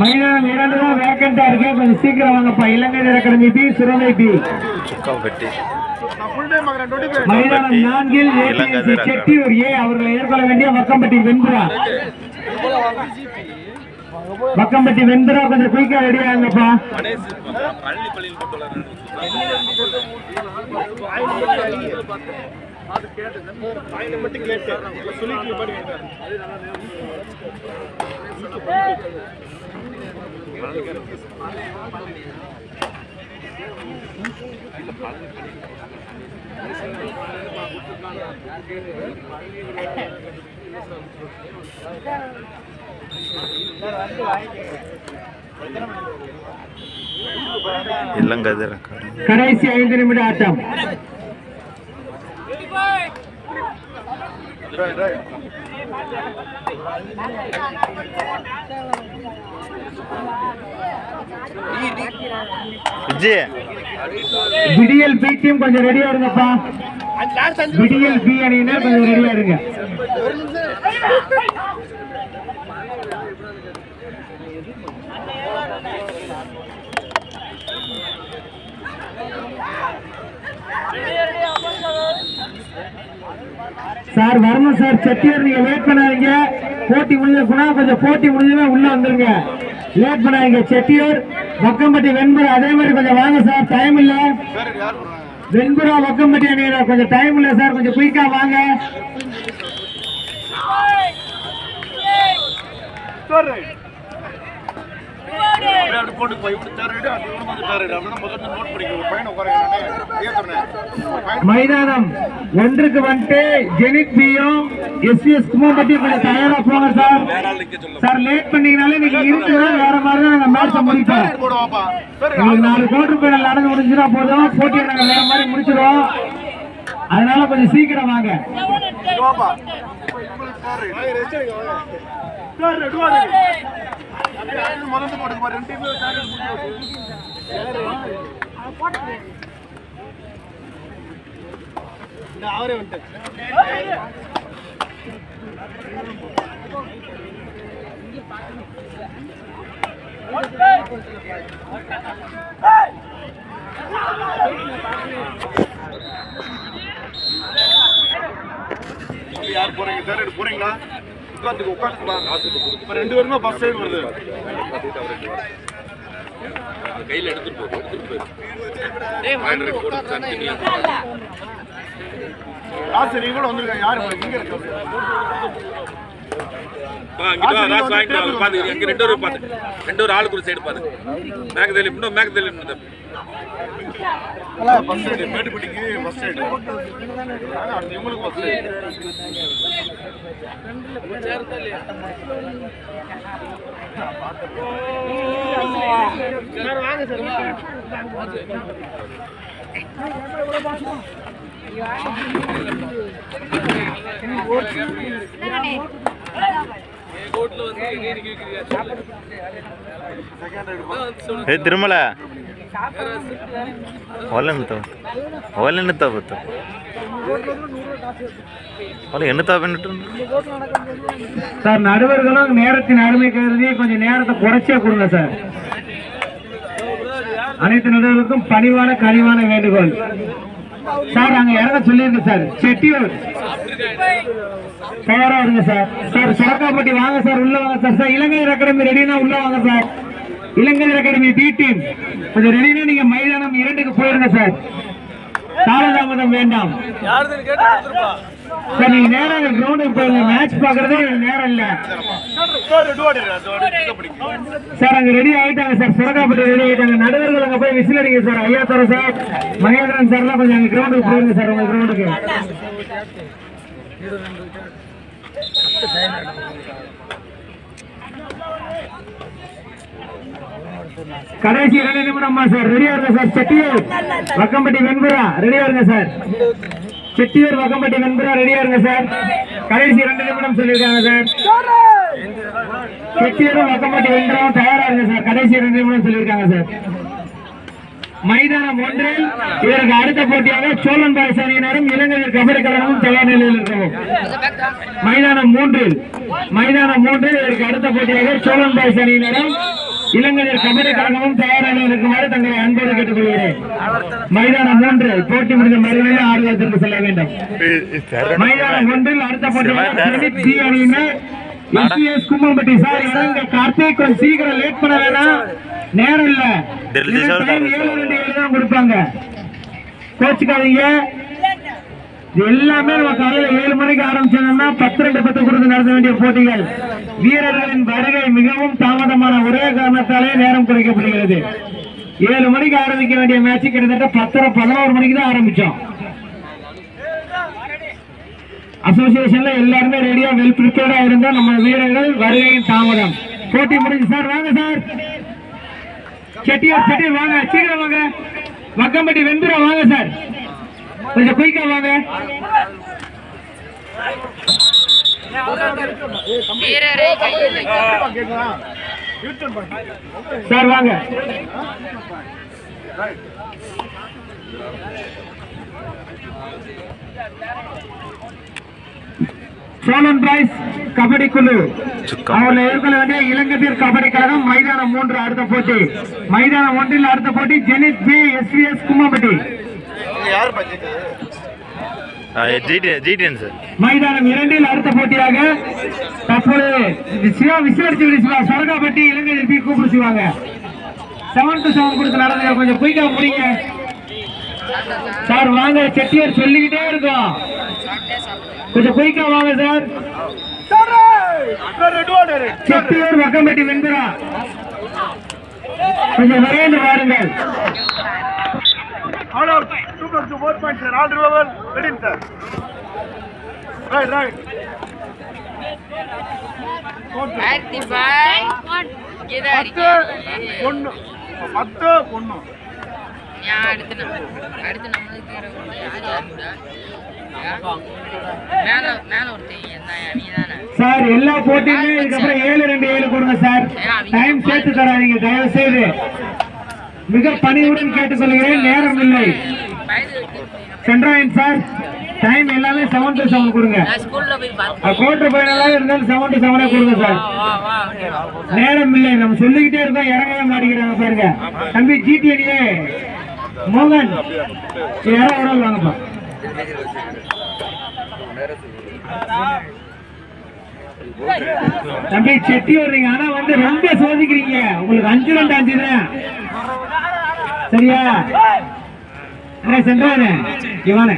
மைதானம் 2 தான் வேக்கண்டா இருக்கு, கொஞ்சம் சீக்கிரம் வாங்கப்பா. இலங்கை அகாடமி பி, சுரவை பி. மைதானம் 4 ஏபிஎஸ்சி செட்டியூர் ஏ அவர்களை எதிர்கொள்ள வேண்டிய வக்கம்பட்டி வெண்புரா. வக்கம்பட்டி வெண்புரா கொஞ்சம் குயிக்கா ரெடி ஆகுங்கப்பா. கடைசி 5 நிமிட ஆட்டம். விடியல் பி டீம் கொஞ்சம் ரெடியா இருங்கப்பா. விடியல் பி அணியினர் கொஞ்சம் ரெடியா இருங்க. சார் வரணும் சார். செட்டியார் நீங்க லேட் பண்ணாதீங்க. போட்டி முடிஞ்ச குணா கொஞ்சம் போட்டி முடிஞ்சவே உள்ள வந்துருங்க. லேட் பண்ணாதீங்க. செட்டியார் வக்கம்பட்டி வெண்புரா அதே மாதிரி கொஞ்சம் வாங்க சார், டைம் இல்ல. வெண்புரா வக்கம்பட்டி அணியினர் கொஞ்சம் டைம் இல்ல சார், கொஞ்சம் குயிக்கா வாங்க. மைதானம் 1க்கு வந்துட்டு ஜெனித் பியும் எஸ்எஸ் குமாம்பட்டி கொஞ்சம் தயாரா போங்க சார். சார் லேட் பண்ணீங்கனாலே நீங்க இருக்குன்னா வேற மாதிரி தான் நாங்க மேட்ச முடிப்போம். உங்களுக்கு 4 கோட்டர் பேனல் நடந்து முடிஞ்சுனா போதும், போட்டியை நாங்க வேற மாதிரி முடிச்சிடுவோம். அதனால கொஞ்சம் சீக்கிரம் வாங்க. அவரே வந்து யார் போறீங்க சார்? போறீங்களா? உட்காந்துக்கு உட்காந்துக்கலாம். 2 பேருமே பஸ் சைடு வருது. கையில் எடுத்துட்டு போய் காசு நீங்க கூட வந்துருக்காங்க. யாரு இங்க இருக்காங்க? ரெண்டு ஒரு ஆளுக்கு ஒரு சைடு பாருங்க. மேகதேலி மேகதேலி பஸ் சைடு மேட்டுப்பட்டிக்கு பஸ் சைடு இவங்களுக்கு பஸ் சைடு. வாங்க சார். திருமல சார் நடுவர்களும் நேரத்தின் அருமை கருதி கொஞ்சம் நேரத்தை குறைச்சே கொடுங்க சார். அனைத்து நடுவர்களுக்கும் பணிவான கனிவான வேண்டுகோள் சார். அங்க இறங்க சொல்லிருங்க சார். செட்டியூர் தயாரா இருங்க சார். சார் சொரக்காப்பட்டி வாங்க சார், உள்ள வாங்க சார். சார் இலங்கை அகாடமி ரெடினா உள்ள வாங்க சார். இலங்கை அகாடமி பி டீம் கொஞ்சம் ரெடினா நீங்க மைதானம் 2க்கு போயிருங்க சார். காலதாமதம் வேண்டாம் சார். நீங்க நேரம் கிரவுண்டுக்கு போயிருங்க. மேட்ச் பாக்குறது நேரம் இல்ல சார். அங்க ரெடி ஆயிட்டாங்க சார். சுரக்காப்பட்டி ரெடி ஆயிட்டாங்க. நடுவர்கள் அங்க போய் விசில் அடிங்க சார். ஐயா தர சார், மகேந்திரன் சார் எல்லாம் கொஞ்சம் அங்க கிரவுண்டுக்கு போயிருங்க சார். உங்க கிரவுண்டுக்கு கடைசி 2 நிமிடமா சார். ரெடியா இருங்க சார். செட்டியூர் வக்கம்பட்டி வெண்புரா ரெடியா இருங்க சார். செட்டியூர் வக்கம்பட்டி வெண்புரா ரெடியா இருங்க சார். கடைசி 2 நிமிடம் சொல்லியிருக்காங்க சார். செட்டியூர் வக்கம்பட்டி வெண்புரா தயாரா இருங்க சார். கடைசி 2 நிமிடம் சொல்லியிருக்காங்க சார். மைதானம் 1 இதற்கு அடுத்த போட்டியாக சோழன் பாய்ஸ் அணியினரும் இலங்கை கபடி கழகமும் தயார் நிலையில் இருக்கிறோம். மைதானம் 3 இதற்கு அடுத்த போட்டியாக சோழன் பாய்ஸ் அணியினரும் இளைஞர் கபடி கழகமும் தயாராக இருக்குமாறு தங்களை அன்போடு கேட்டுக்கொள்கிறேன். மைதானம் 3 போட்டி முடிந்த மறுநிலை ஆடுகளத்திற்கு செல்ல வேண்டும். மைதானம் 1 அடுத்த போட்டி அணியினர் எஸ்விஎஸ் கும்மம்பட்டி. சார் இங்க கார்த்திக் கொஞ்சம் சீக்கிரம் லேட் பண்ண வேணாம், நேரம் இல்ல. 7:27 தான் கொடுப்பாங்க, கோச்சுக்காதீங்க. எல்லாமே நம்ம காலையில 7 மணிக்கு ஆரம்பிச்சோம்னா 10:10 கொடுத்து நடத்த வேண்டிய போட்டிகள். வீரர்களின் வருகை மிகவும் தாமதமான ஒரே காரணத்தாலே நேரம் குறைக்கப்படுகிறது. 7 மணிக்கு ஆரம்பிக்க வேண்டிய மேட்ச் கிட்டத்தட்ட 10:11 மணிக்கு தான் ஆரம்பிச்சோம். அசோசியேஷன்ல எல்லாருமே ரெடியா வெல் பிரிப்பேர்டா இருந்தா நம்ம வீரர்கள் வருகையின் தாமதம். போட்டி முடிஞ்சு சார், வாங்க சார். செட்டியார் வாங்க, சீக்கிரம் வாங்க. வக்கம்பட்டி வெந்துரா வாங்க சார், கொஞ்சம் குயிக்கா வாங்க சார், வாங்க. சோழன் பிரைஸ் கபடி குழு அவர்களை எதிர்கொள்ள வேண்டிய இலங்கையர் கபடி கழகம். மைதானம் 3 அடுத்த போட்டி. மைதானம் 1 அடுத்த போட்டி ஜெனித் பி எஸ்விஎஸ் கும்மம்பட்டி. மைதானம் 2 அடுத்த போட்டியாக தற்போது சொரகாப்பட்டி இலங்கையர் பி கூப்பிடுவாங்க. 7-7 கொடுத்து நடந்த கொஞ்சம் குயிக்கா முடிங்க சார். வாங்க, செட்டியார் சொல்லிக்கிட்டே இருக்கோம், கொஞ்சம் குயிக்கா வாங்க சார். செட்டியார் வக்கம்பட்டி வெண்புறா, கொஞ்சம் விரைந்து வாருங்கள். சார் எல்லா போட்டியுமே இதுக்கப்புறம் 7-2-7 கொடுங்க சார். டைம் சேர்த்து தராதீங்க தயவு செய்து, மிக பணிவுடன் கேட்டுக்கொள்கிறேன், நேரம் இல்லை. சென்றாயின் சார், டைம் எல்லாமே 7-7 கொடுங்க. கோட்டர் பையனெல்லாம் இருந்தாலும் 7-7 கொடுங்க சார், நேரம் இல்லை. நம்ம சொல்லிக்கிட்டே இருக்கோம், இறங்கவே மாட்டேங்கிறாங்க பாருங்க. தம்பி ஜிடிஏ மோகன் யாரும் வாங்கப்பா. தம்பி செட்டி வர்றீங்க, ஆனா வந்து ரொம்ப சோதிக்கிறீங்க. உங்களுக்கு 5-2-5 தான் சரியா? சென்றானே இவானே